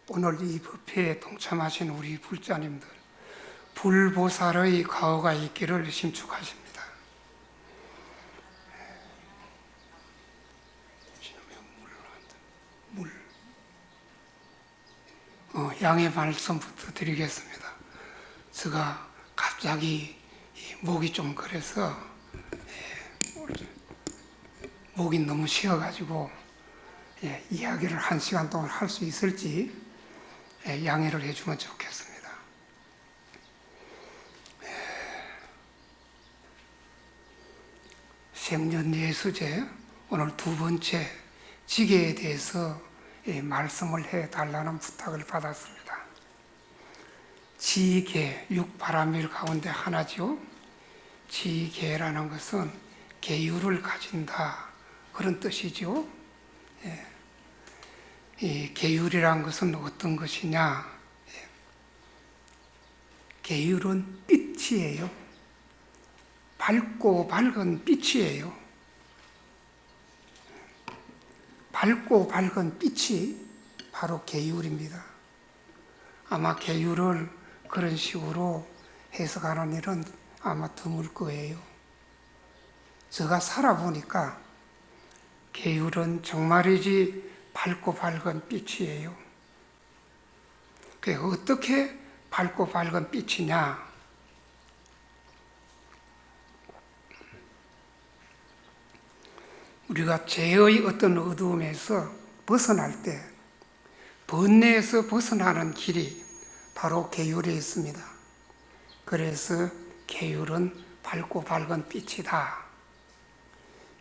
오늘 이 법회에 동참하신 우리 불자님들, 불보살의 가호가 있기를 심축하십니다. 양해 말씀부터 드리겠습니다. 제가 갑자기 목이 좀 그래서 목이 너무 쉬어가지고 이야기를 1시간 동안 할 수 있을지 양해를 해주면 좋겠습니다. 생전예수제 오늘 두 번째 지계에 대해서 말씀을 해달라는 부탁을 받았습니다. 지계, 육바라밀 가운데 하나죠. 지계라는 것은 계율을 가진다, 그런 뜻이죠. 이 계율이란 것은 어떤 것이냐? 계율은 빛이에요. 밝고 밝은 빛이에요. 밝고 밝은 빛이 바로 계율입니다. 아마 계율을 그런 식으로 해석하는 일은 아마 드물 거예요. 제가 살아보니까 계율은 정말이지 밝고 밝은 빛이에요. 그게 어떻게 밝고 밝은 빛이냐? 우리가 죄의 어떤 어두움에서 벗어날 때 번뇌에서 벗어나는 길이 바로 계율에 있습니다. 그래서 계율은 밝고 밝은 빛이다.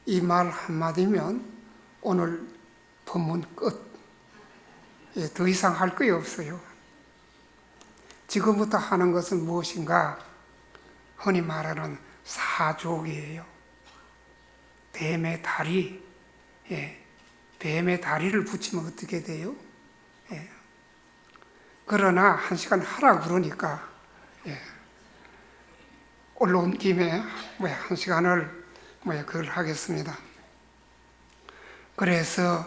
이 말 한마디면 오늘 본문 끝. 더 이상 할 거 없어요. 지금부터 하는 것은 무엇인가? 흔히 말하는 사족이에요. 뱀의 다리, 뱀의 다리를 붙이면 어떻게 돼요? 그러나 1시간 하라 그러니까 올라온 김에 1시간을 그걸 하겠습니다. 그래서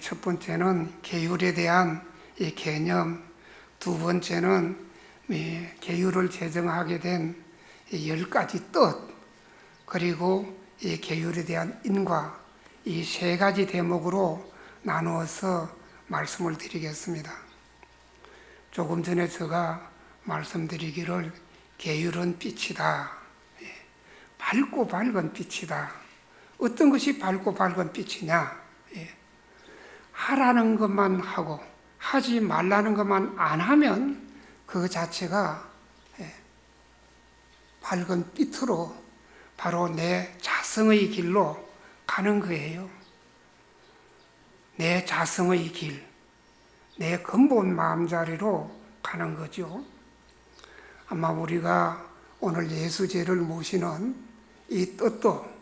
첫 번째는 계율에 대한 이 개념, 두 번째는 계율을 제정하게 된 10가지 뜻, 그리고 이 계율에 대한 인과, 이 3가지 대목으로 나누어서 말씀을 드리겠습니다. 조금 전에 제가 말씀드리기를 계율은 빛이다. 밝고 밝은 빛이다. 어떤 것이 밝고 밝은 빛이냐? 하라는 것만 하고 하지 말라는 것만 안 하면 그 자체가 밝은 빛으로 바로 내 자성의 길로 가는 거예요. 내 자성의 길, 내 근본 마음자리로 가는 거죠. 아마 우리가 오늘 예수제를 모시는 이 뜻도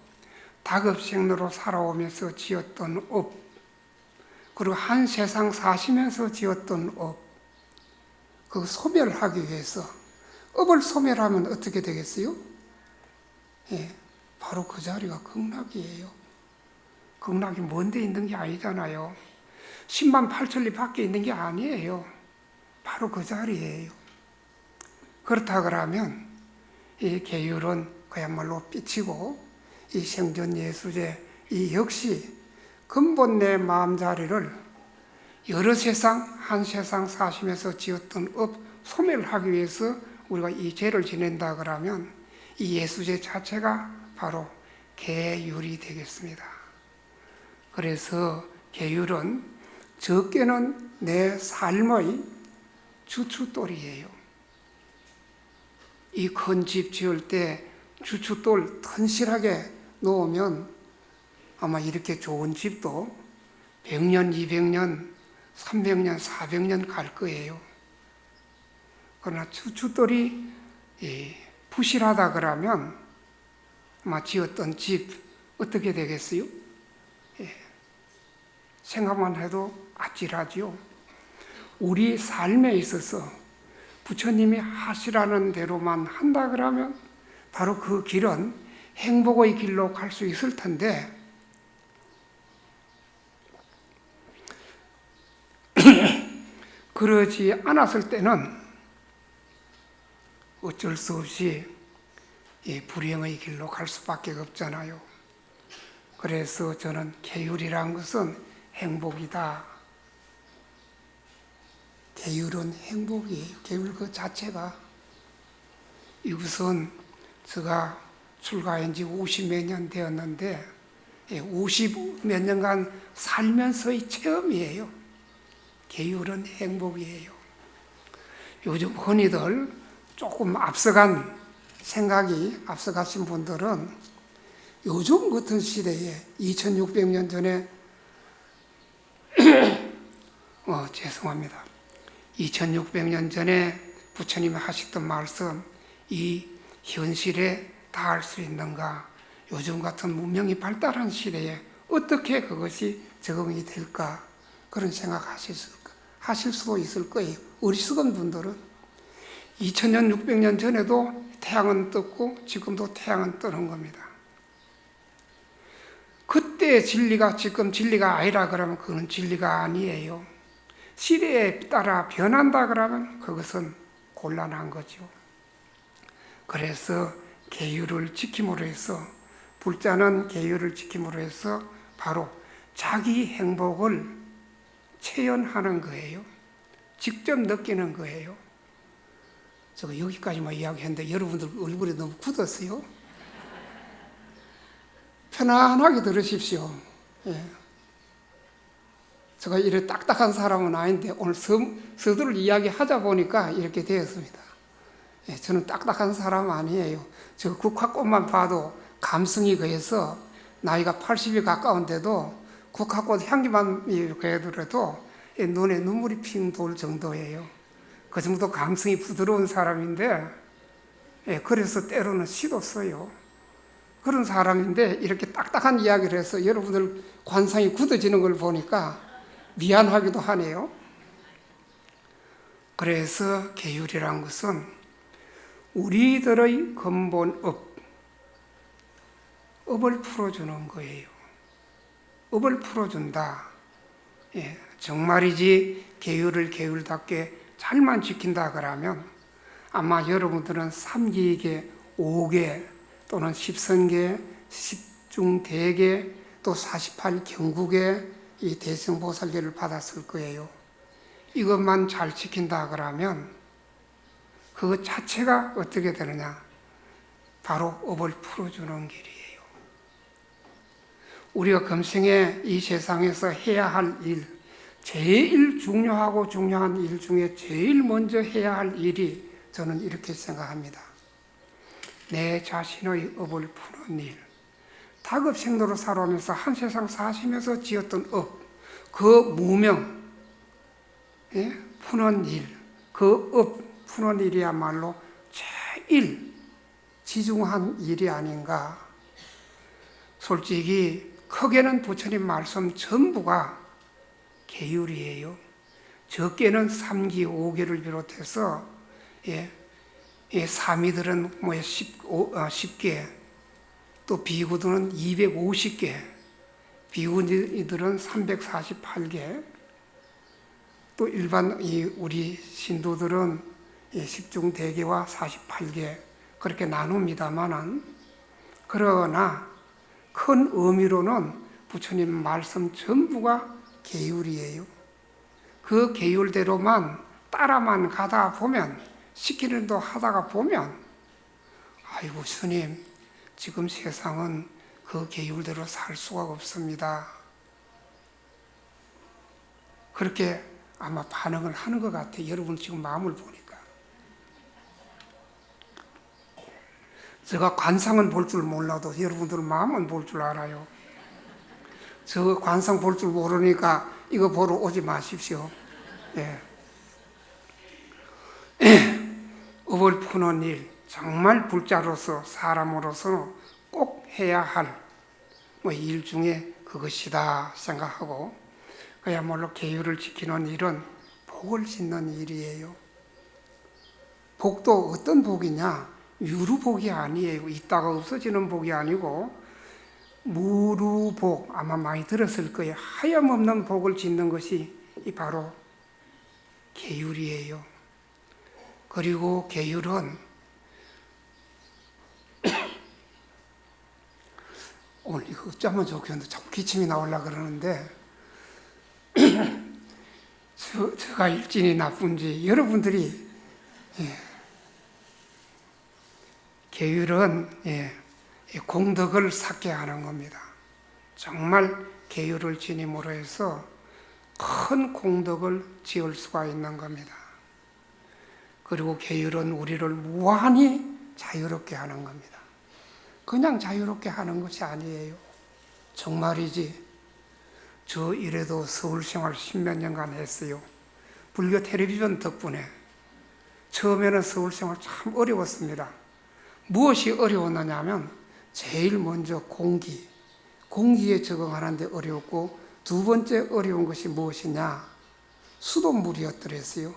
다급생로로 살아오면서 지었던 업, 그리고 한 세상 사시면서 지었던 업, 그 소멸하기 위해서, 업을 소멸하면 어떻게 되겠어요? 바로 그 자리가 극락이에요. 극락이 먼 데 있는 게 아니잖아요. 10만 8천리 밖에 있는 게 아니에요. 바로 그 자리예요. 그렇다 그러면 이 계율은 그야말로 빛이고, 이 생전예수제 이 역시 근본 내 마음자리를 여러 세상 한 세상 사시면서 지었던 업 소멸하기 위해서 우리가 이 죄를 지낸다 그러면 이 예수제 자체가 바로 계율이 되겠습니다. 그래서 계율은 적게는 내 삶의 주춧돌이에요. 이 큰 집 지을 때 주춧돌 튼실하게 놓으면 아마 이렇게 좋은 집도 100년, 200년, 300년, 400년 갈 거예요. 그러나 주춧돌이 부실하다 그러면 아마 지었던 집 어떻게 되겠어요? 생각만 해도 아찔하지요. 우리 삶에 있어서 부처님이 하시라는 대로만 한다 그러면 바로 그 길은 행복의 길로 갈 수 있을 텐데 그러지 않았을 때는 어쩔 수 없이 이 불행의 길로 갈 수밖에 없잖아요. 그래서 저는 계율이란 것은 행복이다. 계율은 행복이에요. 계율 그 자체가. 이것은 제가 출가한 지 50몇 년 되었는데 50몇 년간 살면서의 체험이에요. 계율은 행복이에요. 요즘 흔히들 조금 앞서간 생각이 앞서가신 분들은 요즘 같은 시대에 2600년 전에 죄송합니다. 2600년 전에 부처님이 하셨던 말씀, 이 현실에 닿을 수 있는가? 요즘 같은 문명이 발달한 시대에 어떻게 그것이 적응이 될까? 그런 생각하실 수도 있을 거예요. 어리석은 분들은 2000년, 600년 전에도 태양은 떴고 지금도 태양은 뜨는 겁니다. 그때 진리가 지금 진리가 아니라 그러면 그건 진리가 아니에요. 시대에 따라 변한다 그러면 그것은 곤란한 거죠. 그래서 계율을 지킴으로 해서, 불자는 계율을 지킴으로 해서 바로 자기 행복을 체현하는 거예요. 직접 느끼는 거예요. 제가 여기까지만 이야기했는데 여러분들 얼굴이 너무 굳었어요. 편안하게 들으십시오. 예. 제가 이렇게 딱딱한 사람은 아닌데 오늘 서두를 이야기하자 보니까 이렇게 되었습니다. 예, 저는 딱딱한 사람 아니에요. 저 국화꽃만 봐도 감성이 거해서 나이가 80이 가까운데도 국화꽃 향기만 그래도 눈에 눈물이 핑 돌 정도예요. 그 정도 감성이 부드러운 사람인데, 예, 그래서 때로는 시도 써요. 그런 사람인데 이렇게 딱딱한 이야기를 해서 여러분들 관상이 굳어지는 걸 보니까 미안하기도 하네요. 그래서 계율이란 것은 우리들의 근본 업을 풀어주는 거예요. 업을 풀어준다. 예, 정말이지 계율을 계율답게 잘만 지킨다 그러면 아마 여러분들은 3기계, 5계 또는 10선계, 10중대계 또 48경국의 이 대승보살계를 받았을 거예요. 이것만 잘 지킨다 그러면 그것 자체가 어떻게 되느냐? 바로 업을 풀어주는 길이에요. 우리가 금생에 이 세상에서 해야 할 일, 제일 중요하고 중요한 일 중에 제일 먼저 해야 할 일이 저는 이렇게 생각합니다. 내 자신의 업을 푸는 일. 다급생도로 살아오면서 한 세상 사시면서 지었던 업, 그 무명, 예? 푸는 일, 그 업 푸는 일이야말로 제일 지중한 일이 아닌가. 솔직히 크게는 부처님 말씀 전부가 계율이에요. 적게는 3기, 5기를 비롯해서 사미들은 10개, 또 비구들은 250개, 비구니들은 348개, 또 일반 우리 신도들은 10중대계와 48개 그렇게 나눕니다만은, 그러나 큰 의미로는 부처님 말씀 전부가 계율이에요. 그 계율대로만 따라만 가다 보면, 시키는 도 하다가 보면, 아이고 스님, 지금 세상은 그 계율대로 살 수가 없습니다. 그렇게 아마 반응을 하는 것 같아요. 여러분 지금 마음을 보니까. 제가 관상은 볼 줄 몰라도 여러분들은 마음은 볼 줄 알아요. 저 관상 볼 줄 모르니까 이거 보러 오지 마십시오. 예. 업을 푸는 일, 정말 불자로서 사람으로서 꼭 해야 할 일 중에 그것이다 생각하고, 그야말로 계율을 지키는 일은 복을 짓는 일이에요. 복도 어떤 복이냐? 유루복이 아니에요. 있다가 없어지는 복이 아니고 무루복, 아마 많이 들었을 거예요. 하염없는 복을 짓는 것이 바로 계율이에요. 그리고 계율은 오늘 이거 어쩌면 좋겠는데 자꾸 기침이 나오려고 그러는데 제가 일진이 나쁜지 여러분들이 계율은 공덕을 쌓게 하는 겁니다. 정말 계율을 지님으로 해서 큰 공덕을 지을 수가 있는 겁니다. 그리고 계율은 우리를 무한히 자유롭게 하는 겁니다. 그냥 자유롭게 하는 것이 아니에요. 정말이지. 저 이래도 서울 생활 10몇 년간 했어요. 불교 텔레비전 덕분에. 처음에는 서울 생활 참 어려웠습니다. 무엇이 어려웠느냐 하면 제일 먼저 공기에 적응하는데 어려웠고, 두 번째 어려운 것이 무엇이냐? 수돗물이었더랬어요.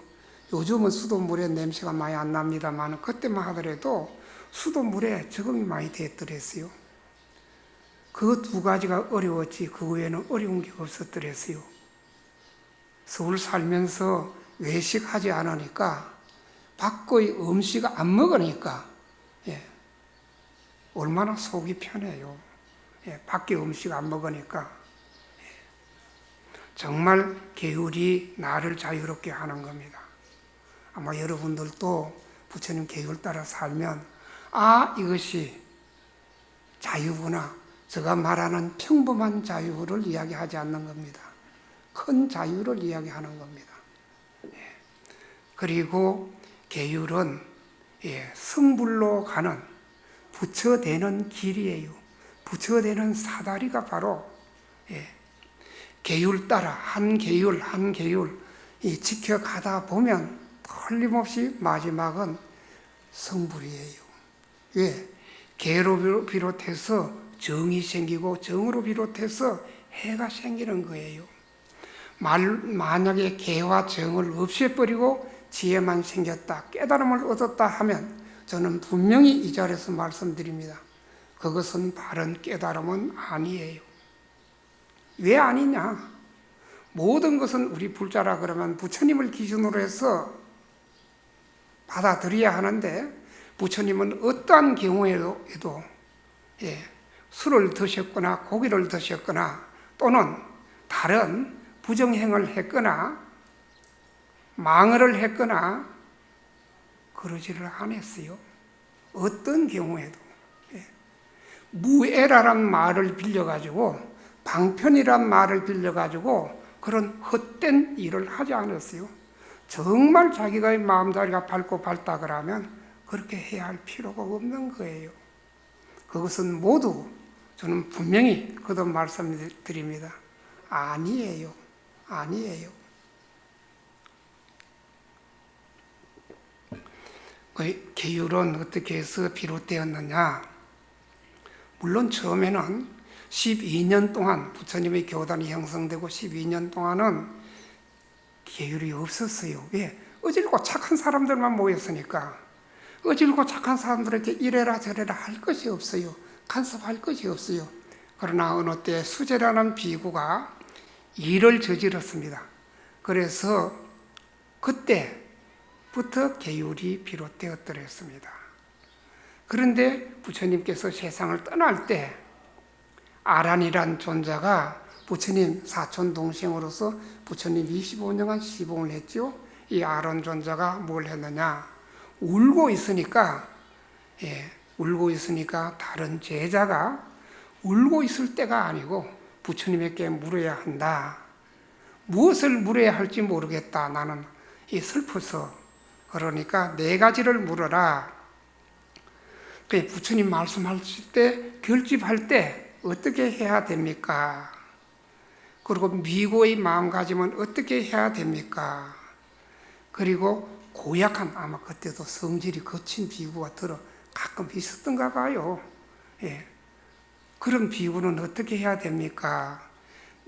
요즘은 수돗물에 냄새가 많이 안 납니다만 그때만 하더라도 수돗물에 적응이 많이 됐더랬어요. 그 두 가지가 어려웠지 그 외에는 어려운 게 없었더랬어요. 서울 살면서 외식하지 않으니까, 밖의 음식 안 먹으니까 얼마나 속이 편해요. 밖의 음식 안 먹으니까. 정말 계율이 나를 자유롭게 하는 겁니다. 아마 여러분들도 부처님 계율 따라 살면 이것이 자유구나. 제가 말하는 평범한 자유를 이야기하지 않는 겁니다. 큰 자유를 이야기하는 겁니다. 그리고 계율은 성불로 가는 부처되는 길이에요. 부처되는 사다리가 바로 계율 따라 한 계율 한 계율 지켜가다 보면 틀림없이 마지막은 성불이에요. 왜? 계로 비롯해서 정이 생기고 정으로 비롯해서 해가 생기는 거예요. 만약에 계와 정을 없애버리고 지혜만 생겼다, 깨달음을 얻었다 하면 저는 분명히 이 자리에서 말씀드립니다. 그것은 바른 깨달음은 아니에요. 왜 아니냐? 모든 것은 우리 불자라 그러면 부처님을 기준으로 해서 받아들여야 하는데, 부처님은 어떠한 경우에도 술을 드셨거나 고기를 드셨거나 또는 다른 부정행을 했거나 망언을 했거나 그러지를 않았어요. 어떤 경우에도. 무애라란 말을 빌려가지고, 방편이란 말을 빌려가지고 그런 헛된 일을 하지 않았어요. 정말 자기가 마음자리가 밝고 밝다 그러면 그렇게 해야 할 필요가 없는 거예요. 그것은 모두 저는 분명히 거듭 말씀드립니다. 아니에요. 아니에요. 그 계율은 어떻게 해서 비롯되었느냐? 물론 처음에는 12년 동안 부처님의 교단이 형성되고 12년 동안은 계율이 없었어요. 왜? 어질고 착한 사람들만 모였으니까. 어질고 착한 사람들에게 이래라 저래라 할 것이 없어요. 간섭할 것이 없어요. 그러나 어느 때 수제라는 비구가 일을 저질렀습니다. 그래서 그때부터 계율이 비롯되었더랬습니다. 그런데 부처님께서 세상을 떠날 때 아란이란 존자가 부처님 사촌 동생으로서 부처님 25년간 시봉을 했죠. 이 아란 존자가 뭘 했느냐? 울고 있으니까 다른 제자가 울고 있을 때가 아니고 부처님에게 물어야 한다. 무엇을 물어야 할지 모르겠다. 나는 슬퍼서. 그러니까 4가지를 물어라. 부처님 말씀하실 때, 결집할 때 어떻게 해야 됩니까? 그리고 미고의 마음가짐은 어떻게 해야 됩니까? 그리고 고약한, 아마 그때도 성질이 거친 비구가 가끔 있었던가 봐요. 그런 비구는 어떻게 해야 됩니까?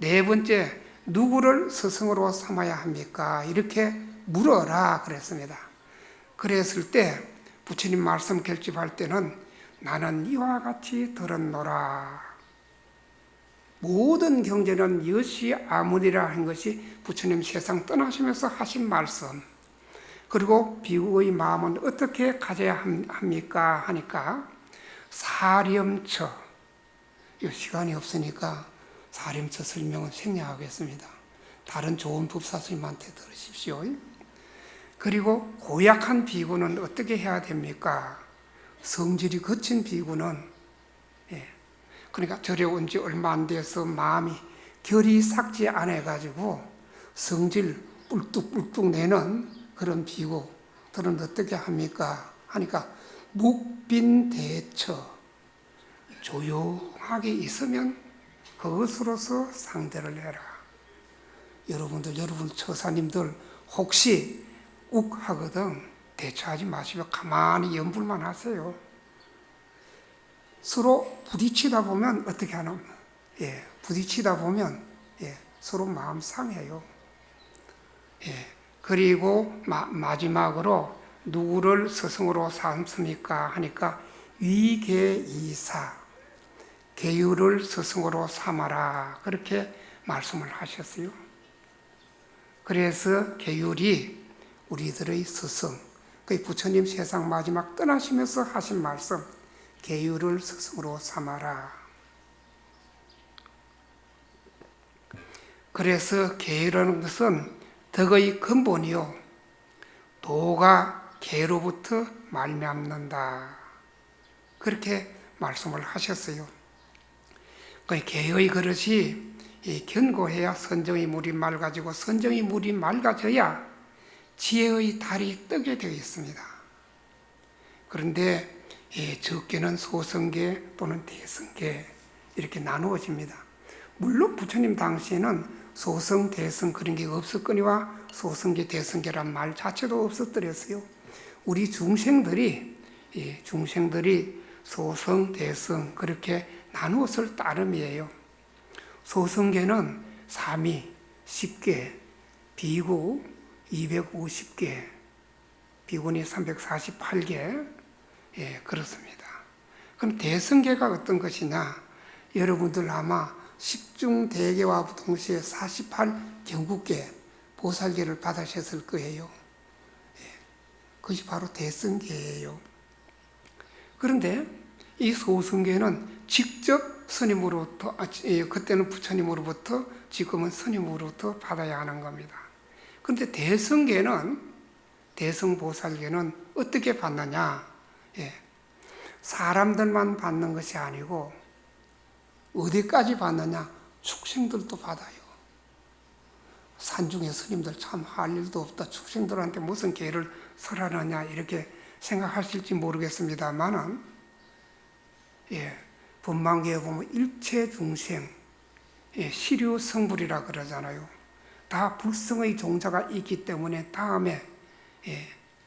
4번째, 누구를 스승으로 삼아야 합니까? 이렇게 물어라 그랬습니다. 그랬을 때 부처님 말씀 결집할 때는 나는 이와 같이 들었노라. 모든 경제는 여시 아무리라 한 것이 부처님 세상 떠나시면서 하신 말씀. 그리고 비구의 마음은 어떻게 가져야 합니까? 하니까 사렴처. 이 시간이 없으니까 사렴처 설명은 생략하겠습니다. 다른 좋은 법사스님한테 들으십시오. 그리고 고약한 비구는 어떻게 해야 됩니까? 성질이 거친 비구는 그러니까 절에 온 지 얼마 안 돼서 마음이 결이 삭지 않아 가지고 성질 뿔뚝뿔뚝 내는 그런 비구들은 어떻게 합니까? 하니까 묵빈대처, 조용하게 있으면 그것으로서 상대를 해라. 여러분 처사님들 혹시 욱하거든 대처하지 마시고 가만히 염불만 하세요. 서로 부딪히다 보면 어떻게 하나? 부딪히다 보면 서로 마음 상해요. 그리고 마지막으로 누구를 스승으로 삼습니까? 하니까 위계이사, 계율을 스승으로 삼아라. 그렇게 말씀을 하셨어요. 그래서 계율이 우리들의 스승, 그 부처님 세상 마지막 떠나시면서 하신 말씀, 계율을 스승으로 삼아라. 그래서 계율이라는 것은 덕의 근본이요, 도가 계로부터 말미암는다. 그렇게 말씀을 하셨어요. 그 계의 그릇이 견고해야 선정의 물이 맑아지고, 선정의 물이 맑아져야 지혜의 달이 뜨게 되어 있습니다. 그런데 적게는 소성계 또는 대성계 이렇게 나누어집니다. 물론 부처님 당시에는 소성, 대성 그런 게 없었거니와 소성계, 대성계란 말 자체도 없었더랬어요. 우리 중생들이 소성, 대성 그렇게 나누었을 따름이에요. 소성계는 삼위, 10개, 비구 250개, 비구니 348개, 그렇습니다. 그럼 대성계가 어떤 것이냐? 여러분들 아마 십중대계와 동시에 48경국계 보살계를 받으셨을 거예요. 그것이 바로 대성계예요. 그런데 이 소성계는 직접 스님으로부터, 그때는 부처님으로부터, 지금은 스님으로부터 받아야 하는 겁니다. 그런데 대성계는, 대성보살계는 어떻게 받느냐? 사람들만 받는 것이 아니고 어디까지 받느냐? 축생들도 받아요. 산중에 스님들 참 할 일도 없다. 축생들한테 무슨 계를 설하느냐 이렇게 생각하실지 모르겠습니다만은, 법망계에 보면 일체 중생, 시류성불이라 그러잖아요. 다 불성의 종자가 있기 때문에 다음에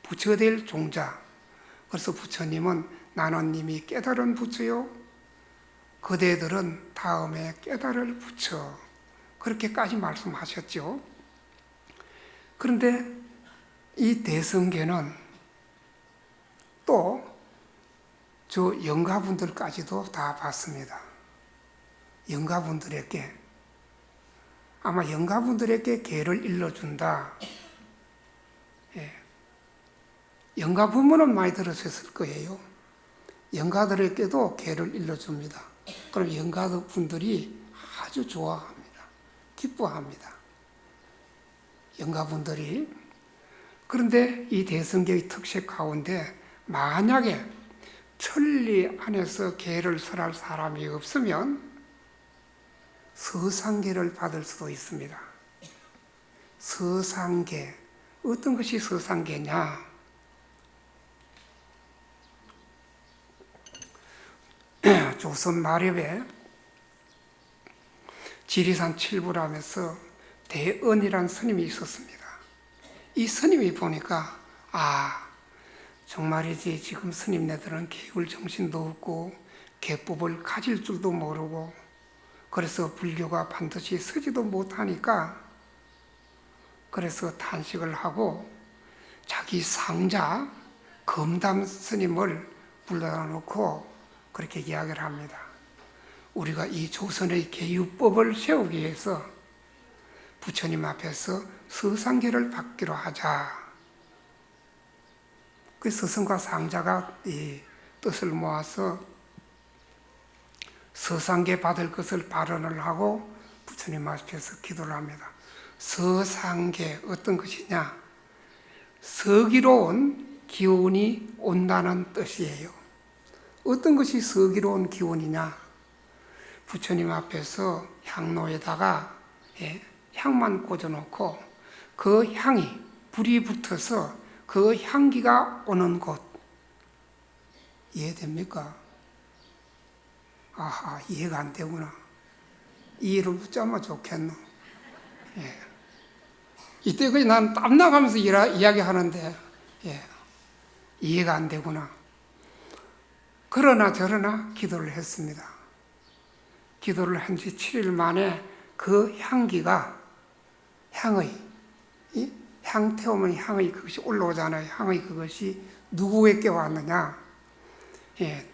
부처될 종자. 그래서 부처님은 나는 이미 깨달은 부처요, 그대들은 다음에 깨달을 부처. 그렇게까지 말씀하셨죠. 그런데 이 대성계는 또 저 영가분들까지도 다 받습니다. 영가분들에게, 아마 영가분들에게 계를 일러준다. 영가 부모는 많이 들으셨을 거예요. 영가들에게도 계를 일러줍니다. 그럼 영가분들이 아주 좋아합니다. 기뻐합니다. 영가분들이. 그런데 이 대성계의 특색 가운데 만약에 천리 안에서 계를 설할 사람이 없으면 서상계를 받을 수도 있습니다. 서상계. 어떤 것이 서상계냐? 조선 마렵에 지리산 칠부람에서 대언이란 스님이 있었습니다. 이 스님이 보니까 정말이지 지금 스님네들은 계율 정신도 없고 계법을 가질 줄도 모르고 그래서 불교가 반드시 서지도 못하니까, 그래서 탄식을 하고 자기 상자 검담 스님을 불러다 놓고 그렇게 이야기를 합니다. 우리가 이 조선의 계율법을 세우기 위해서 부처님 앞에서 서상계를 받기로 하자. 그 서성과 상자가 이 뜻을 모아서 서상계 받을 것을 발언을 하고 부처님 앞에서 기도를 합니다. 서상계 어떤 것이냐? 서기로운 기운이 온다는 뜻이에요. 어떤 것이 서기로운 기운이냐? 부처님 앞에서 향로에다가 향만 꽂아놓고 그 향이 불이 붙어서 그 향기가 오는 곳, 이해됩니까? 아하, 이해가 안 되구나. 이해를 붙자면 좋겠노. 예. 이때 난 땀 나가면서 이야기하는데 이해가 안 되구나. 그러나 저러나 기도를 했습니다. 기도를 한 지 7일 만에 그 향기가 향 태우면 향의 그것이 올라오잖아요. 향의 그것이 누구에게 왔느냐?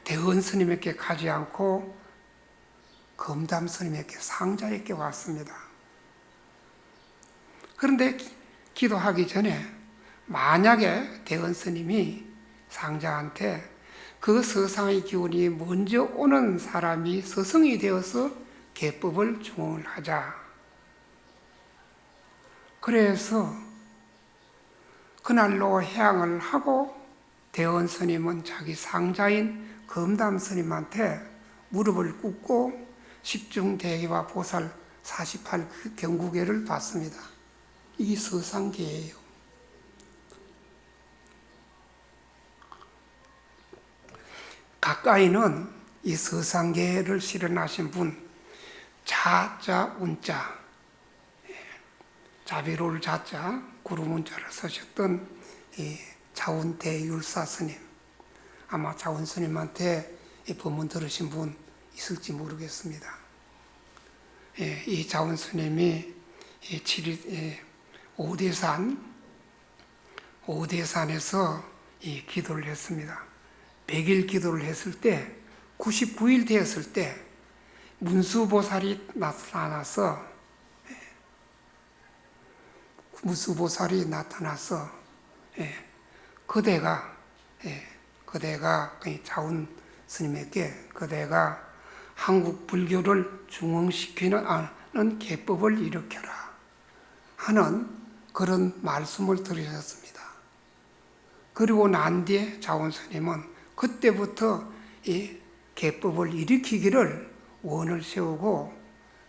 대원 스님에게 가지 않고 검담 스님에게 상자에게 왔습니다. 그런데 기도하기 전에 만약에 대원 스님이 상자한테 그 서상의 기운이 먼저 오는 사람이 서성이 되어서 계법을 중흥을 하자. 그래서 그날로 해양을 하고 대원 스님은 자기 상자인 검담 스님한테 무릎을 꿇고 십중대기와 보살 48경구계를 받습니다. 이게 서상계예요. 가까이는 이 서상계를 실현하신 분, 자자 운자, 자비로울 자자 구름운자를 쓰셨던 이 자운대율사 스님, 아마 자운 스님한테 이 법문 들으신 분 있을지 모르겠습니다. 이 자운 스님이 오대산에서 이 기도를 했습니다. 100일 기도를 했을 때 99일 되었을 때 문수보살이 나타나서 그대가 자운 스님에게 그대가 한국 불교를 중흥시키는 계법을 일으켜라 하는 그런 말씀을 들으셨습니다. 그리고 난 뒤에 자운 스님은 그때부터 이 계법을 일으키기를 원을 세우고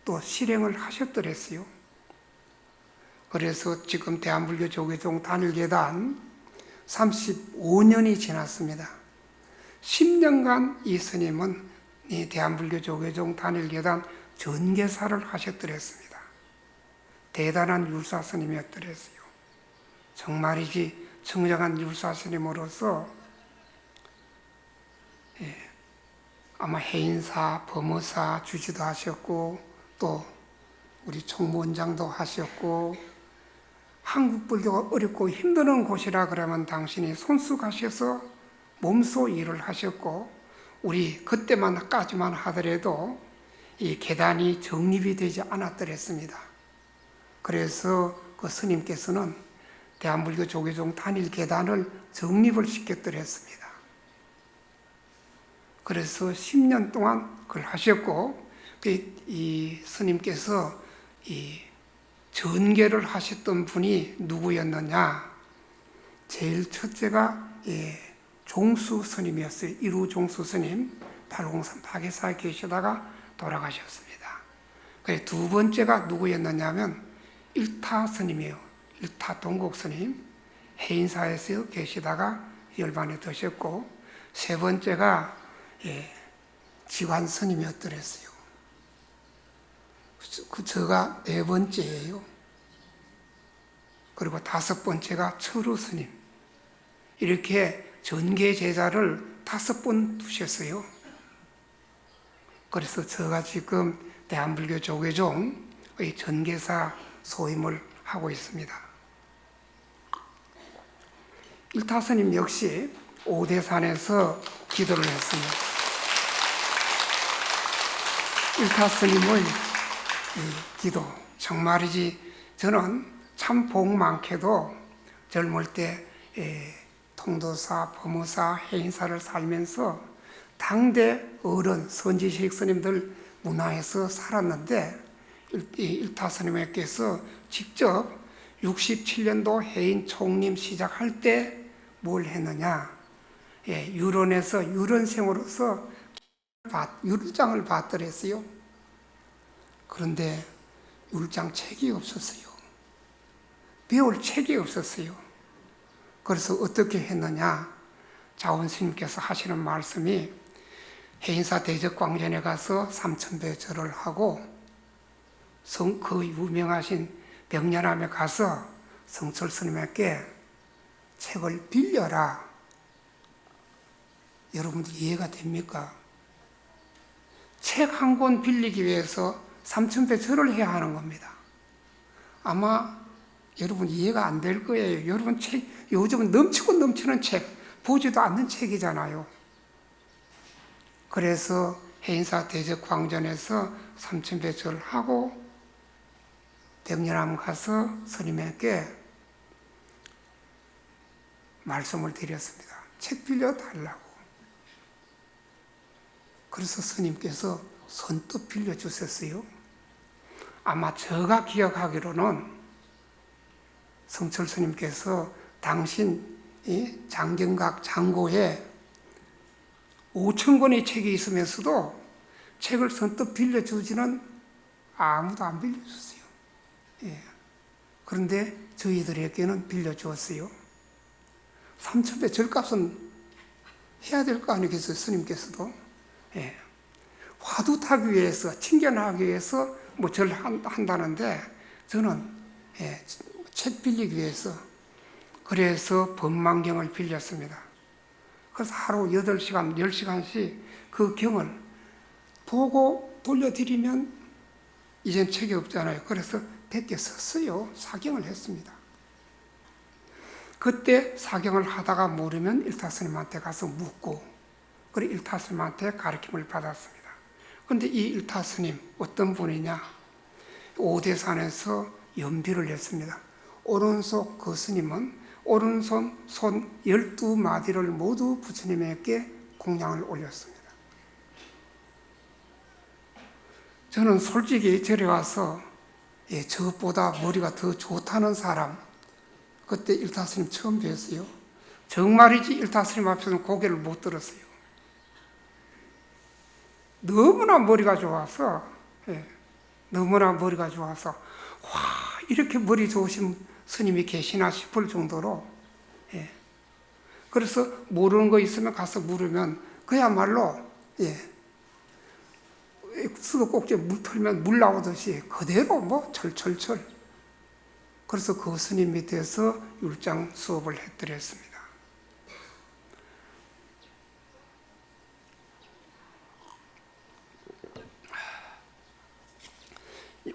또 실행을 하셨더랬어요. 그래서 지금 대한불교 조계종 단일계단 35년이 지났습니다. 10년간 이 스님은 이 대한불교 조계종 단일계단 전계사를 하셨더랬습니다. 대단한 율사 스님이었더랬어요. 정말이지 청정한 율사 스님으로서 아마 해인사, 범어사 주지도 하셨고 또 우리 총무원장도 하셨고 한국 불교가 어렵고 힘드는 곳이라 그러면 당신이 손수가셔서 몸소 일을 하셨고 우리 그때만까지만 하더라도 이 계단이 정립이 되지 않았더랬습니다. 그래서 그 스님께서는 대한불교 조계종 단일 계단을 정립을 시켰더랬습니다. 그래서 10년 동안 그걸 하셨고 이 스님께서 이 전계를 하셨던 분이 누구였느냐? 제일 첫째가 종수 스님이었어요. 이루 종수 스님 803 파계사에 계시다가 돌아가셨습니다. 두 번째가 누구였느냐면 일타 스님이에요. 일타 동국 스님 해인사에서 계시다가 열반에 드셨고 세 번째가 지관 스님이었더랬어요. 저가 네 번째예요. 그리고 다섯 번째가 철우 스님. 이렇게 전계 제자를 5번 두셨어요. 그래서 제가 지금 대한불교 조계종의 전계사 소임을 하고 있습니다. 일타 스님 역시 오대산에서 기도를 했습니다. 일타스님의 기도 정말이지. 저는 참 복 많게도 젊을 때 통도사, 법무사, 해인사를 살면서 당대 어른, 선지식 스님들 문화에서 살았는데 일타 스님께서 직접 67년도 해인 총림 시작할 때 뭘 했느냐, 유론에서 유론생으로서 율장을 받더랬어요. 그런데 율장 책이 없었어요. 배울 책이 없었어요. 그래서 어떻게 했느냐, 자원스님께서 하시는 말씀이 해인사 대적광전에 가서 삼천배 절을 하고 그 유명하신 백년암에 가서 성철 스님에게 책을 빌려라. 여러분들 이해가 됩니까? 책 한 권 빌리기 위해서 삼천배 절을 해야 하는 겁니다. 아마 여러분 이해가 안 될 거예요. 여러분 책, 요즘은 넘치고 넘치는 책, 보지도 않는 책이잖아요. 그래서 해인사 대적광전에서 삼천배 절을 하고 백년암 가서 스님에게 말씀을 드렸습니다. 책 빌려달라고. 그래서 스님께서 선뜻 빌려주셨어요. 아마 제가 기억하기로는 성철 스님께서 당신 장경각 장고에 5,000권의 책이 있으면서도 책을 선뜻 빌려주지는 아무도 안 빌려줬어요. 그런데 저희들에게는 빌려주었어요. 삼천배 절값은 해야 될 거 아니겠어요, 스님께서도. 화두 타기 위해서, 칭견하기 위해서 뭐 절 한다는데, 저는 책 빌리기 위해서, 그래서 법망경을 빌렸습니다. 그래서 하루 8시간, 10시간씩 그 경을 보고 돌려드리면 이젠 책이 없잖아요. 그래서 100개 썼어요. 사경을 했습니다. 그때 사경을 하다가 모르면 일타스님한테 가서 묻고, 그래 일타스님한테 가르침을 받았습니다. 그런데 이 일타스님 어떤 분이냐, 오대산에서 연비를 했습니다. 오른손 그 스님은 오른손 손 12마디를 모두 부처님에게 공양을 올렸습니다. 저는 솔직히 절에 와서 저것보다 머리가 더 좋다는 사람, 그때 일타스님 처음 뵀어요. 정말이지 일타스님 앞에서는 고개를 못 들었어요. 너무나 머리가 좋아서, 너무나 머리가 좋아서, 와, 이렇게 머리 좋으신 스님이 계시나 싶을 정도로, 그래서 모르는 거 있으면 가서 물으면 그야말로, 수도꼭지에 물 털면 물 나오듯이 그대로 뭐 철철철. 그래서 그 스님 밑에서 율장 수업을 해드렸습니다.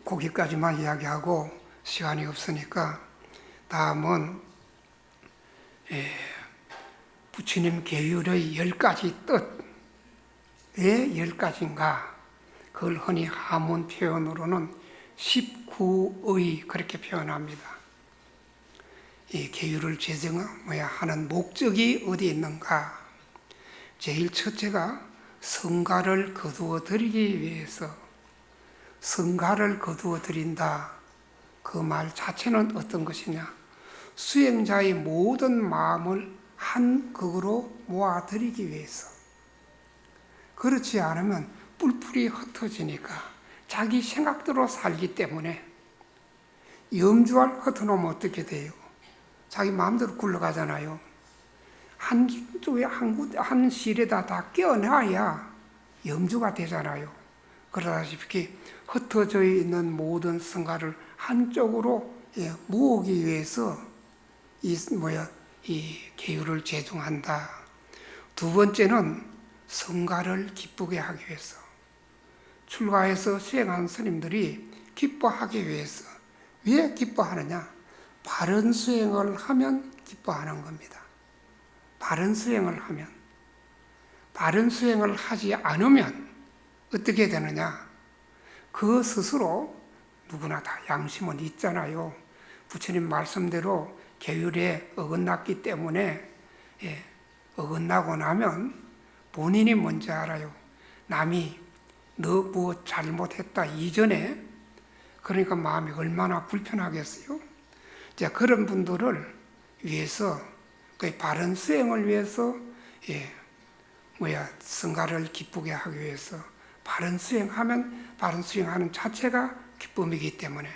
거기까지만 이야기하고 시간이 없으니까 다음은 부처님 계율의 10가지 뜻. 왜 10가지인가? 그걸 흔히 하문 표현으로는 19의 그렇게 표현합니다. 이 계율을 제정해야 하는 목적이 어디 있는가? 제일 첫째가 성가를 거두어 드리기 위해서. 성가를 거두어 드린다. 그 말 자체는 어떤 것이냐? 수행자의 모든 마음을 한 극으로 모아드리기 위해서. 그렇지 않으면 뿔뿔이 흩어지니까 자기 생각대로 살기 때문에 염주알 흩어놓으면 어떻게 돼요? 자기 마음대로 굴러가잖아요. 한쪽에 한 실에다 다 껴놔야 염주가 되잖아요. 그러다시피 흩어져 있는 모든 성가를 한쪽으로 모으기 위해서 이 계율을 제정한다. 두 번째는 성가를 기쁘게 하기 위해서. 출가해서 수행한 스님들이 기뻐하기 위해서. 왜 기뻐하느냐? 바른 수행을 하면 기뻐하는 겁니다. 바른 수행을 하면. 바른 수행을 하지 않으면 어떻게 되느냐? 그 스스로 누구나 다 양심은 있잖아요. 부처님 말씀대로 계율에 어긋났기 때문에 어긋나고 나면 본인이 뭔지 알아요. 남이 너 뭐 잘못했다 이전에, 그러니까 마음이 얼마나 불편하겠어요. 자, 그런 분들을 위해서, 그 바른 수행을 위해서, 성가를 기쁘게 하기 위해서, 바른 수행하면 바른 수행하는 자체가 기쁨이기 때문에,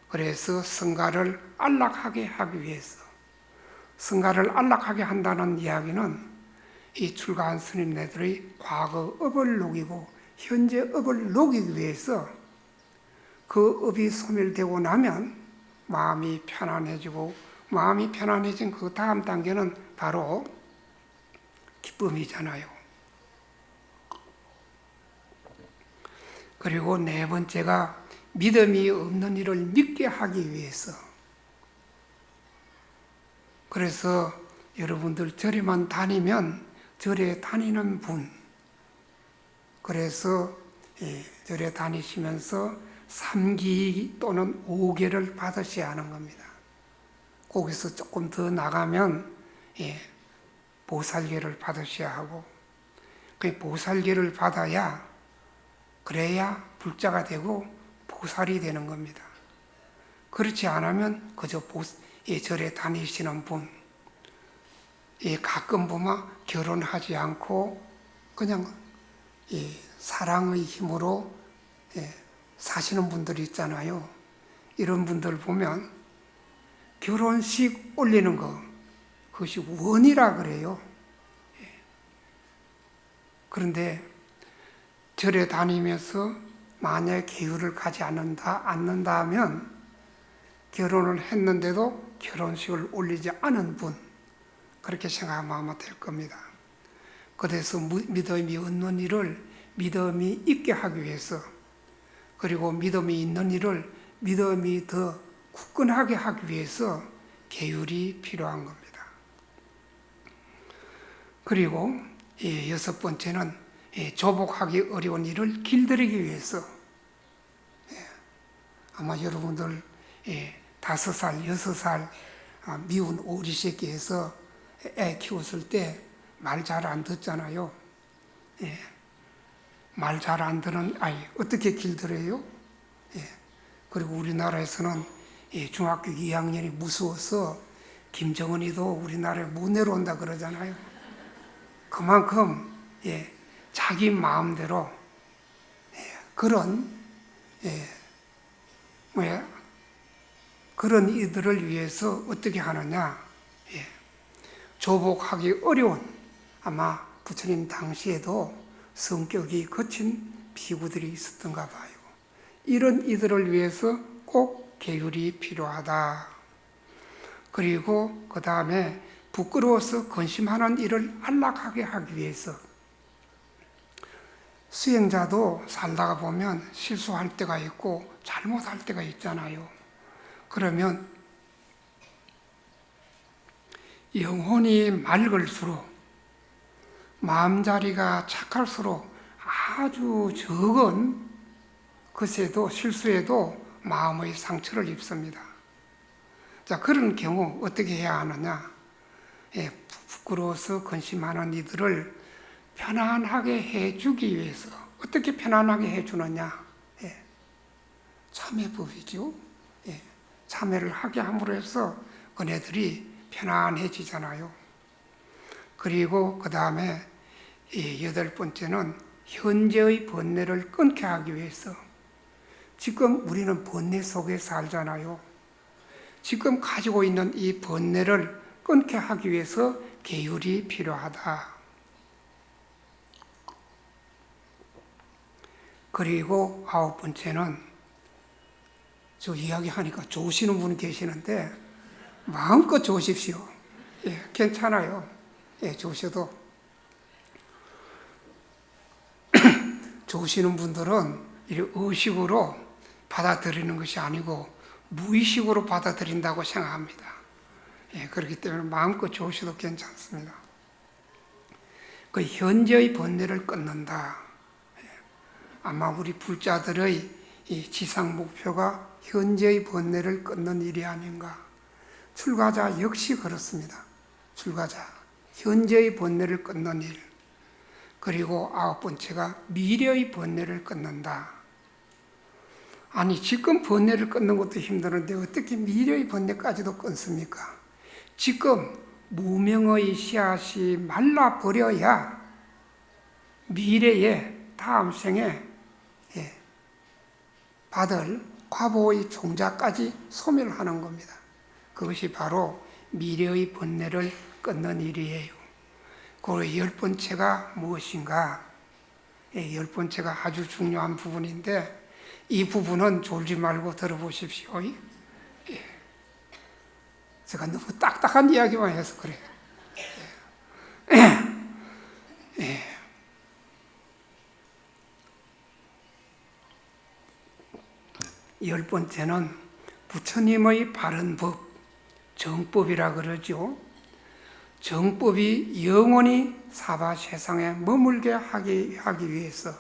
그래서 성가를 안락하게 하기 위해서, 성가를 안락하게 한다는 이야기는 이 출가한 스님네들의 과거 업을 녹이고 현재 업을 녹이기 위해서, 그 업이 소멸되고 나면 마음이 편안해지고, 마음이 편안해진 그 다음 단계는 바로 기쁨이잖아요. 그리고 네 번째가 믿음이 없는 일을 믿게 하기 위해서. 그래서 여러분들 절에만 다니면 절에 다니는 분, 그래서 절에 다니시면서 3기 또는 5계를 받으셔야 하는 겁니다. 거기서 조금 더 나가면 보살계를 받으셔야 하고, 그 보살계를 받아야, 그래야 불자가 되고 보살이 되는 겁니다. 그렇지 않으면 그저 절에 다니시는 분, 가끔 보면 결혼하지 않고 그냥 사랑의 힘으로 사시는 분들이 있잖아요. 이런 분들 보면 결혼식 올리는 거, 그것이 원이라 그래요. 그런데 절에 다니면서 만약에 계율을 가지 않는다 하면, 결혼을 했는데도 결혼식을 올리지 않은 분, 그렇게 생각하면 될 겁니다. 그래서 믿음이 없는 일을 믿음이 있게 하기 위해서, 그리고 믿음이 있는 일을 믿음이 더 굳건하게 하기 위해서 계율이 필요한 겁니다. 그리고 여섯 번째는 조복하기 어려운 일을 길들이기 위해서. 아마 여러분들 5살, 6살 미운 오리 새끼에서 애 키웠을 때 말 잘 안 듣잖아요. 말 잘 안 듣는 아이 어떻게 길들여요? 그리고 우리나라에서는 중학교 2학년이 무서워서 김정은이도 우리나라에 못 내려온다 그러잖아요. 그만큼 자기 마음대로 그런 그런 이들을 위해서 어떻게 하느냐? 조복하기 어려운, 아마 부처님 당시에도 성격이 거친 비구들이 있었던가 봐요. 이런 이들을 위해서 꼭 계율이 필요하다. 그리고 그 다음에 부끄러워서 근심하는 일을 안락하게 하기 위해서. 수행자도 살다가 보면 실수할 때가 있고 잘못할 때가 있잖아요. 그러면 영혼이 맑을수록, 마음자리가 착할수록 아주 적은 것에도, 실수에도 마음의 상처를 입습니다. 자, 그런 경우 어떻게 해야 하느냐? 부끄러워서 근심하는 이들을 편안하게 해주기 위해서. 어떻게 편안하게 해주느냐? 참회법이죠. 참회를 하게 함으로 해서 그네들이 편안해지잖아요. 그리고 그 다음에 여덟 번째는 현재의 번뇌를 끊게 하기 위해서. 지금 우리는 번뇌 속에 살잖아요. 지금 가지고 있는 이 번뇌를 끊게 하기 위해서 계율이 필요하다. 그리고 아홉 번째는, 저 이야기하니까 좋으시는 분이 계시는데 마음껏 좋으십시오. 괜찮아요. 좋으셔도. 좋으시는 분들은 의식으로 받아들이는 것이 아니고 무의식으로 받아들인다고 생각합니다. 그렇기 때문에 마음껏 좋으셔도 괜찮습니다. 그 현재의 번뇌를 끊는다. 아마 우리 불자들의 이 지상 목표가 현재의 번뇌를 끊는 일이 아닌가. 출가자 역시 그렇습니다. 출가자, 현재의 번뇌를 끊는 일. 그리고 9번째가 미래의 번뇌를 끊는다. 아니, 지금 번뇌를 끊는 것도 힘드는데 어떻게 미래의 번뇌까지도 끊습니까? 지금 무명의 씨앗이 말라버려야 미래에 다음 생에 받을 과보의 종자까지 소멸하는 겁니다. 그것이 바로 미래의 번뇌를 끊는 일이에요. 그리고 10번째가 무엇인가? 10번째가 아주 중요한 부분인데 이 부분은 졸지 말고 들어보십시오. 제가 너무 딱딱한 이야기만 해서 그래요. 10번째는 부처님의 바른 법, 정법이라 그러죠. 정법이 영원히 사바 세상에 머물게 하기 위해서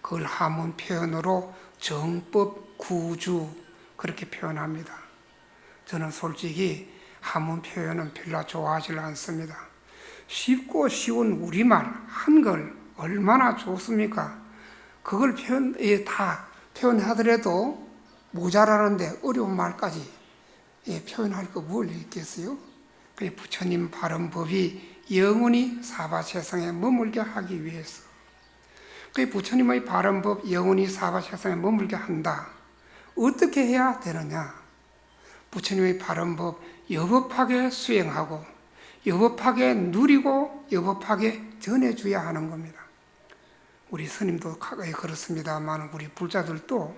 그걸 한문 표현으로 정법 구주 그렇게 표현합니다. 저는 솔직히 한문 표현은 별로 좋아하지 않습니다. 쉽고 쉬운 우리말, 한글 얼마나 좋습니까? 그걸 다 표현하더라도 모자라는데 어려운 말까지 표현할 거 뭘 있겠어요? 그 부처님 바른 법이 영원히 사바 세상에 머물게 하기 위해서 그 부처님의 바른 법 영원히 사바 세상에 머물게 한다. 어떻게 해야 되느냐? 부처님의 바른 법 여법하게 수행하고 여법하게 누리고 여법하게 전해줘야 하는 겁니다. 우리 스님도 그렇습니다만 우리 불자들도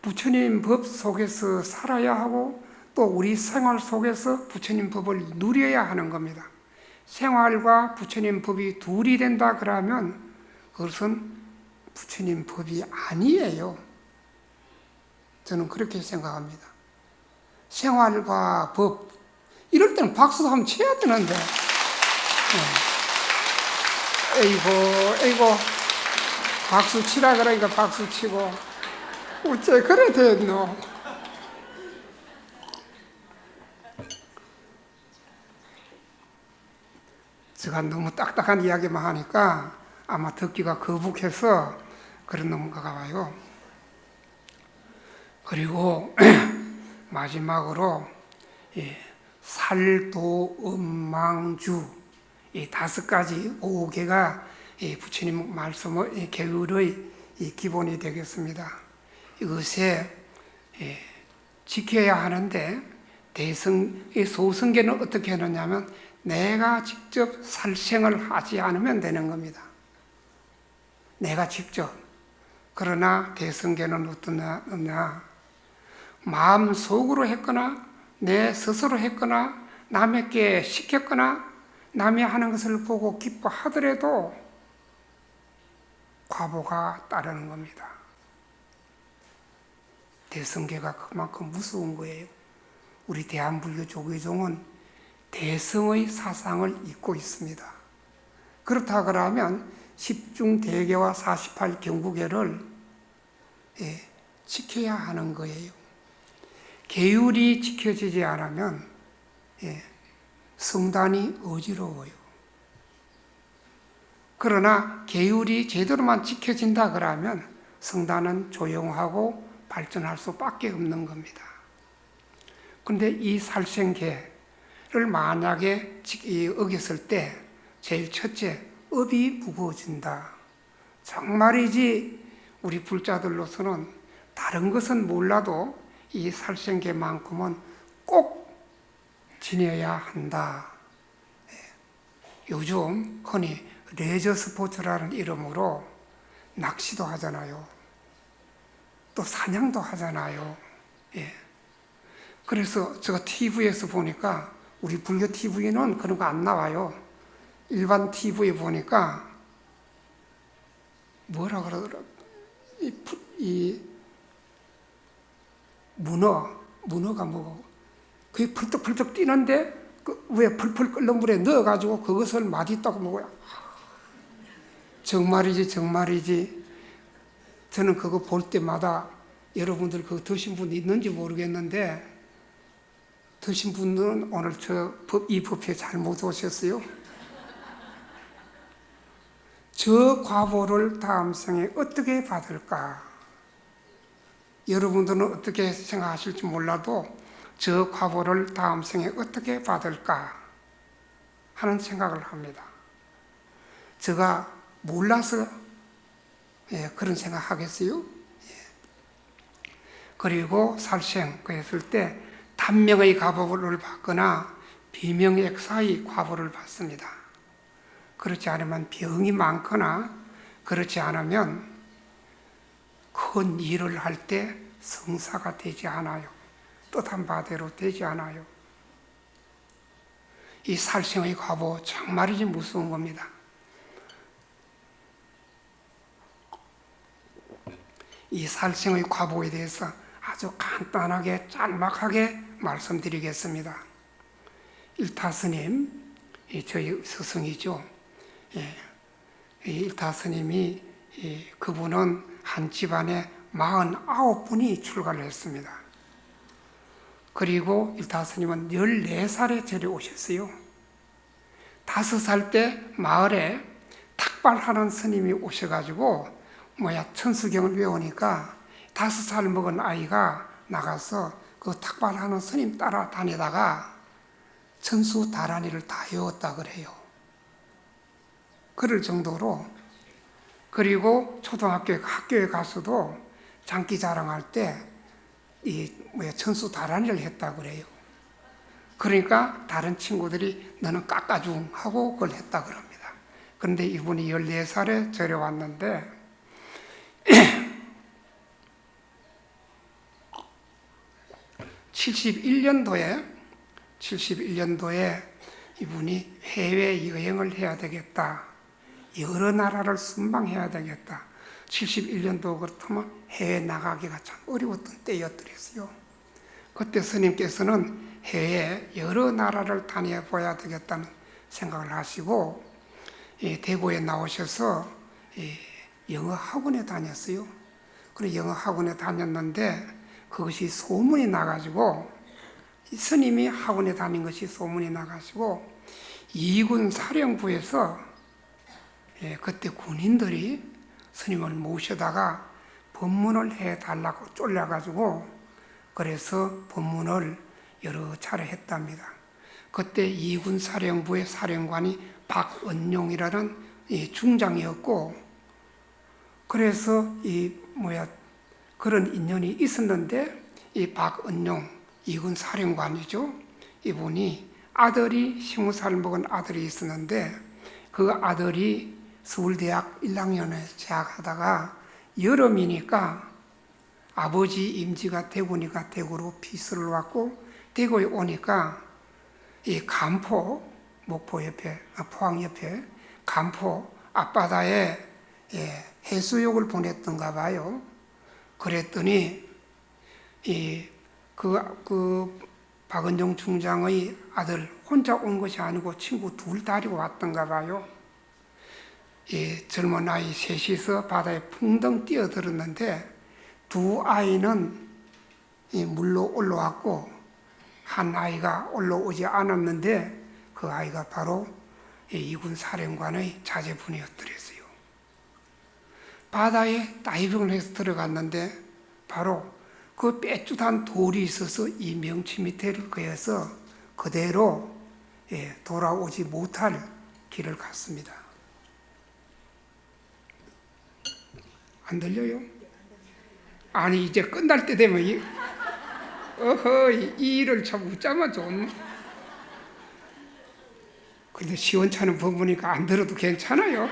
부처님 법 속에서 살아야 하고 또 우리 생활 속에서 부처님 법을 누려야 하는 겁니다. 생활과 부처님 법이 둘이 된다 그러면 그것은 부처님 법이 아니에요. 저는 그렇게 생각합니다. 생활과 법, 이럴 때는 박수도 한번 쳐야 되는데 에이고 박수 치라 그러니까 박수 치고 어째 그래 됐노? 제가 너무 딱딱한 이야기만 하니까 아마 듣기가 거북해서 그런 건가 봐요. 그리고 마지막으로 살도음망주 이 5가지 5개가 부처님 말씀의 계율의 기본이 되겠습니다. 이것에 지켜야 하는데 소승계는 어떻게 하느냐면 내가 직접 살생을 하지 않으면 되는 겁니다. 내가 직접. 그러나 대승계는 어떠냐? 마음속으로 했거나 내 스스로 했거나 남에게 시켰거나 남이 하는 것을 보고 기뻐하더라도 과보가 따르는 겁니다. 대승계가 그만큼 무서운 거예요. 우리 대한불교 조계종은 대승의 사상을 잇고 있습니다. 그렇다 그러면 10중대계와 48경구계를 지켜야 하는 거예요. 계율이 지켜지지 않으면 성단이 어지러워요. 그러나 계율이 제대로만 지켜진다 그러면 성단은 조용하고 발전할 수밖에 없는 겁니다. 그런데 이 살생계를 만약에 어겼을 때 제일 첫째, 업이 무거워진다. 정말이지 우리 불자들로서는 다른 것은 몰라도 이 살생계만큼은 꼭 지내야 한다. 요즘 흔히 레저 스포츠라는 이름으로 낚시도 하잖아요. 또 사냥도 하잖아요. 그래서 제가 TV에서 보니까 우리 불교 TV는 그런 거 안 나와요. 일반 TV에 보니까 뭐라 그러더라. 이 문어가 뭐고 그게 펄떡펄떡 뛰는데 그 위에 풀풀 끓는 물에 넣어가지고 그것을 맛있다고 먹어요. 정말이지 저는 그거 볼 때마다 여러분들 그거 드신 분 있는지 모르겠는데 드신 분들은 오늘 이 법회 잘못 오셨어요. 저 과보를 다음 생에 어떻게 받을까? 여러분들은 어떻게 생각하실지 몰라도 저 과보를 다음 생에 어떻게 받을까 하는 생각을 합니다. 제가 몰라서 그런 생각하겠어요? 그리고 살생 그랬을 때 단명의 과보를 받거나 비명액사의 과보를 받습니다. 그렇지 않으면 병이 많거나 그렇지 않으면 큰 일을 할 때 성사가 되지 않아요. 뜻한 바대로 되지 않아요. 이 살생의 과보 정말이지 무서운 겁니다. 이 살생의 과보에 대해서 아주 간단하게 짤막하게 말씀드리겠습니다. 일타스님, 저희 스승이죠. 일타스님이 그분은 한 집안에 49분이 출가를 했습니다. 그리고 일타스님은 14살에 절에 오셨어요. 5살 때 마을에 탁발하는 스님이 오셔가지고 천수경을 외우니까 5살 먹은 아이가 나가서 그 탁발하는 스님 따라다니다가 천수다란이를 다 외웠다 그래요. 그럴 정도로. 그리고 학교에 가서도 장기 자랑할 때 천수다란이를 했다 그래요. 그러니까 다른 친구들이 너는 깎아줌 하고 그걸 했다 그럽니다. 그런데 이분이 14살에 절에 왔는데 71년도에 이분이 해외 여행을 해야 되겠다. 여러 나라를 순방해야 되겠다. 71년도 그렇다면 해외 나가기가 참 어려웠던 때였더랬어요. 그때 스님께서는 해외 여러 나라를 다녀봐야 되겠다는 생각을 하시고 대구에 나오셔서 영어 학원에 다녔어요. 그래서 영어 학원에 다녔는데 그것이 소문이 나가지고 스님이 학원에 다닌 것이 소문이 나가지고 이군 사령부에서 그때 군인들이 스님을 모셔다가 법문을 해달라고 쫄려가지고 그래서 법문을 여러 차례 했답니다. 그때 이군 사령부의 사령관이 박은용이라는 중장이었고 그래서 그런 인연이 있었는데 이 박은용 이군 사령관이죠. 이분이 아들이 20살 먹은 아들이 있었는데 그 아들이 서울대학 1학년에 재학하다가 여름이니까 아버지 임지가 대구니까 대구로 피서를 왔고 대구에 오니까 이 간포 목포 옆에 포항 옆에 간포 앞바다에 해수욕을 보냈던가 봐요. 그랬더니 그 박은종 중장의 아들 혼자 온 것이 아니고 친구 둘 데리고 왔던가 봐요. 젊은 아이 셋이서 바다에 풍덩 뛰어들었는데 두 아이는 물로 올라왔고 한 아이가 올라오지 않았는데 그 아이가 바로 이군 사령관의 자제분이었더랬어요. 바다에 다이빙을 해서 들어갔는데 바로 그 빼쭈한 돌이 있어서 이 명치 밑에를 그어서 그대로 돌아오지 못할 길을 갔습니다. 안 들려요? 아니 이제 끝날 때 되면 이 일을 참 웃자마 좋네. 근데 시원찮은 법문이니까 안 들어도 괜찮아요.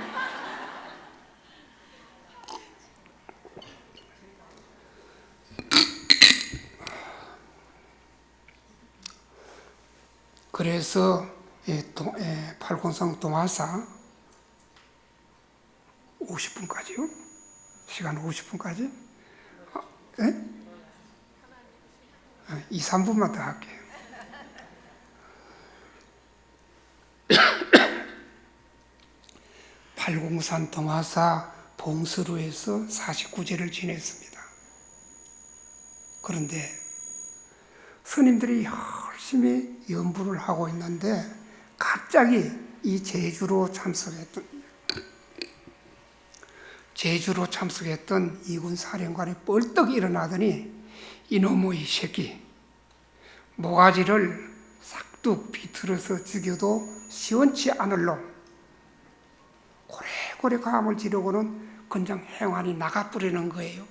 그래서 팔콘성 동화사 50분까지요? 시간 50분까지? 2, 3분만 더 할게요. 팔공산 동화사 봉수로에서 49제를 지냈습니다. 그런데 스님들이 열심히 연부를 하고 있는데 갑자기 이 제주로 참석했던 이군 사령관이 벌떡 일어나더니 이놈의 새끼, 모가지를 싹둑 비틀어서 죽여도 시원치 않을 놈, 고래고래 감을 지르고는 그냥 행안이 나가버리는 거예요.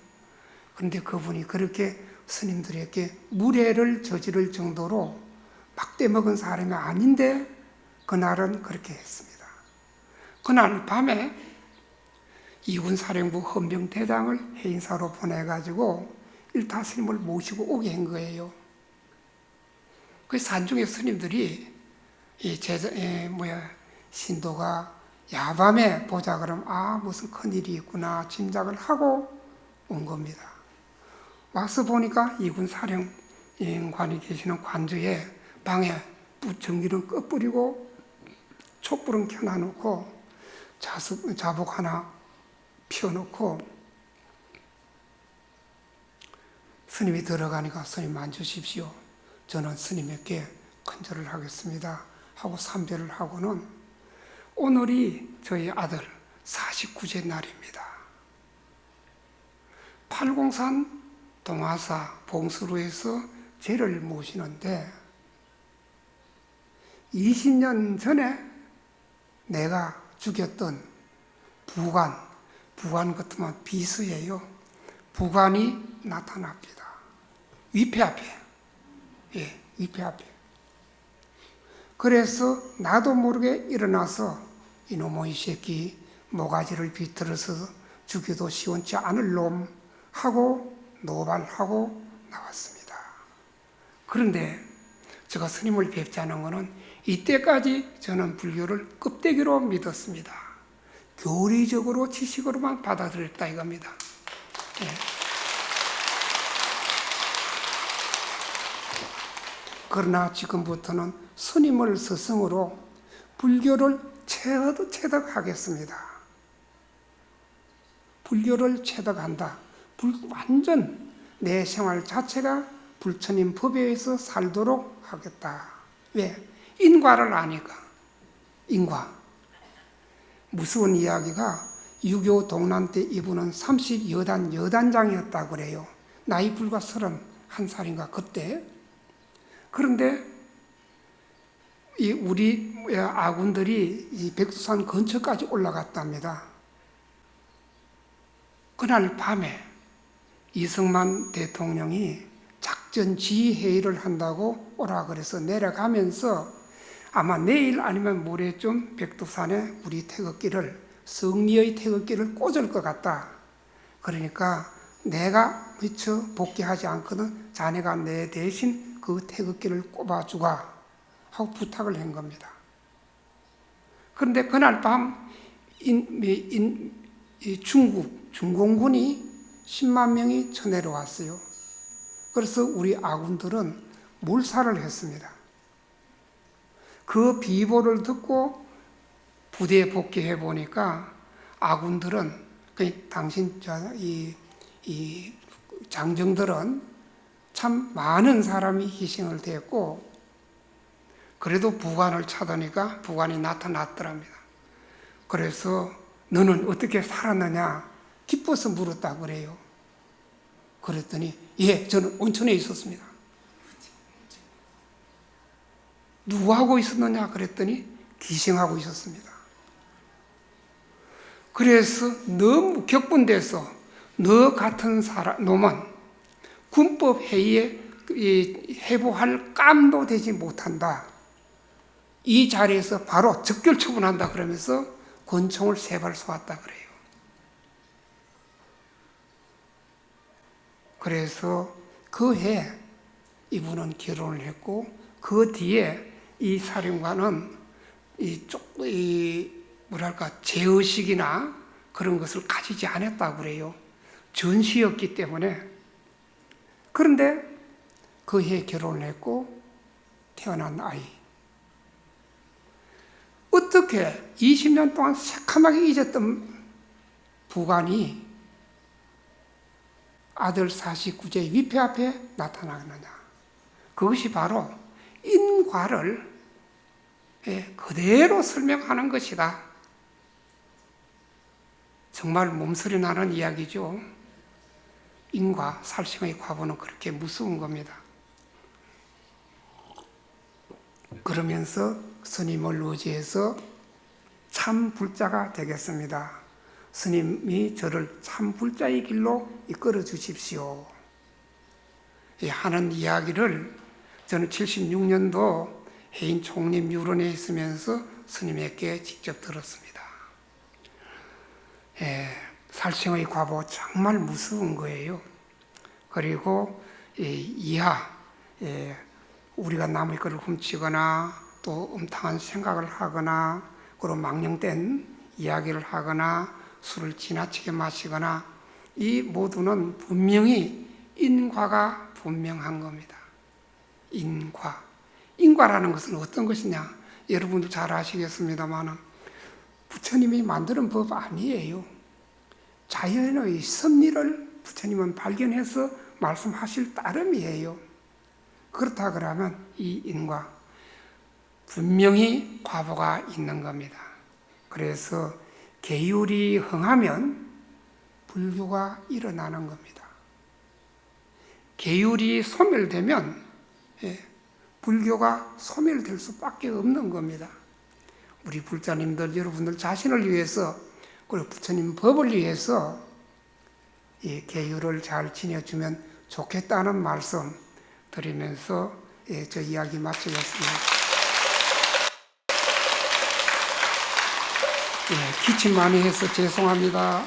그런데 그분이 그렇게 스님들에게 무례를 저지를 정도로 막대먹은 사람이 아닌데 그날은 그렇게 했습니다. 그날 밤에 이군 사령부 헌병대장을 해인사로 보내가지고 일타 스님을 모시고 오게 한 거예요. 그 산중에 스님들이 신도가 야밤에 보자 그러면 무슨 큰일이 있구나 짐작을 하고 온 겁니다. 와서 보니까 이군 사령관이 계시는 관저에 방에 전기를 꺼뿌리고 촛불은 켜놔놓고 자복 하나 펴놓고 스님이 들어가니까 스님 앉으십시오. 저는 스님에게 큰절을 하겠습니다 하고 삼배를 하고는 오늘이 저희 아들 49제 날입니다. 팔공산 동화사 봉수로에서 제를 모시는데 20년 전에 내가 죽였던 부관 같으면 비수예요. 부관이 나타납니다. 위패 앞에. 위패 앞에. 그래서 나도 모르게 일어나서 이놈의 새끼 모가지를 비틀어서 죽여도 시원치 않을 놈 하고 노발하고 나왔습니다. 그런데 제가 스님을 뵙자는 것은 이때까지 저는 불교를 껍데기로 믿었습니다. 교리적으로 지식으로만 받아들였다 이겁니다. 그러나 지금부터는 스님을 스승으로 불교를 체득하겠습니다. 불교를 체득한다. 완전 내 생활 자체가 불처님 법에 의해서 살도록 하겠다. 왜? 인과를 아니까. 인과. 무서운 이야기가 유교 동란 때 이분은 30여단장이었다고 그래요. 나이 불과 31살인가 그때. 그런데 우리 아군들이 이 백두산 근처까지 올라갔답니다. 그날 밤에 이승만 대통령이 작전 지휘회의를 한다고 오라 그래서 내려가면서 아마 내일 아니면 모레쯤 백두산에 우리 태극기를 성리의 태극기를 꽂을 것 같다. 그러니까 내가 미처 복귀하지 않거든 자네가 내 대신 그 태극기를 꼽아주가 하고 부탁을 한 겁니다. 그런데 그날 밤 중공군이 10만 명이 쳐내려왔어요. 그래서 우리 아군들은 몰살을 했습니다. 그 비보를 듣고 부대에 복귀해 보니까 아군들은 당신 이 장정들은 참 많은 사람이 희생을 됐고 그래도 부관을 찾으니까 부관이 나타났더랍니다. 그래서 너는 어떻게 살았느냐 기뻐서 물었다 그래요. 그랬더니 저는 온천에 있었습니다. 누구하고 있었느냐 그랬더니 기생하고 있었습니다. 그래서 너무 격분돼서 너 같은 놈은 군법 회의에 회부할 깜도 되지 못한다. 이 자리에서 바로 즉결 처분한다 그러면서 권총을 3발 쏘았다 그래요. 그래서 그 해 이분은 결혼을 했고 그 뒤에 이 사령관은 제의식이나 그런 것을 가지지 않았다고 그래요. 전시였기 때문에. 그런데 그 해 결혼을 했고 태어난 아이. 어떻게 20년 동안 새카맣게 잊었던 부관이 아들 49제 위패 앞에 나타나느냐. 그것이 바로 인과를 그대로 설명하는 것이다. 정말 몸소리 나는 이야기죠. 인과, 살생의 과보는 그렇게 무서운 겁니다. 그러면서 스님을 의지해서 참 불자가 되겠습니다. 스님이 저를 참 불자의 길로 이끌어 주십시오. 하는 이야기를 저는 76년도 해인 총림 유론에 있으면서 스님에게 직접 들었습니다. 살생의 과보 정말 무서운 거예요. 그리고 이하 우리가 남의 것을 훔치거나 또 음탕한 생각을 하거나 그리고 망령된 이야기를 하거나 술을 지나치게 마시거나 이 모두는 분명히 인과가 분명한 겁니다. 인과라는 것은 어떤 것이냐? 여러분도 잘 아시겠습니다만 부처님이 만드는 법 아니에요. 자연의 섭리를 부처님은 발견해서 말씀하실 따름이에요. 그렇다 그러면 이 인과 분명히 과보가 있는 겁니다. 그래서 계율이 흥하면 불교가 일어나는 겁니다. 계율이 소멸되면 불교가 소멸될 수밖에 없는 겁니다. 우리 불자님들 여러분들 자신을 위해서 그리고 부처님 법을 위해서 이 계율을 잘 지내주면 좋겠다는 말씀 드리면서 저 이야기 마치겠습니다. 기침 많이 해서 죄송합니다.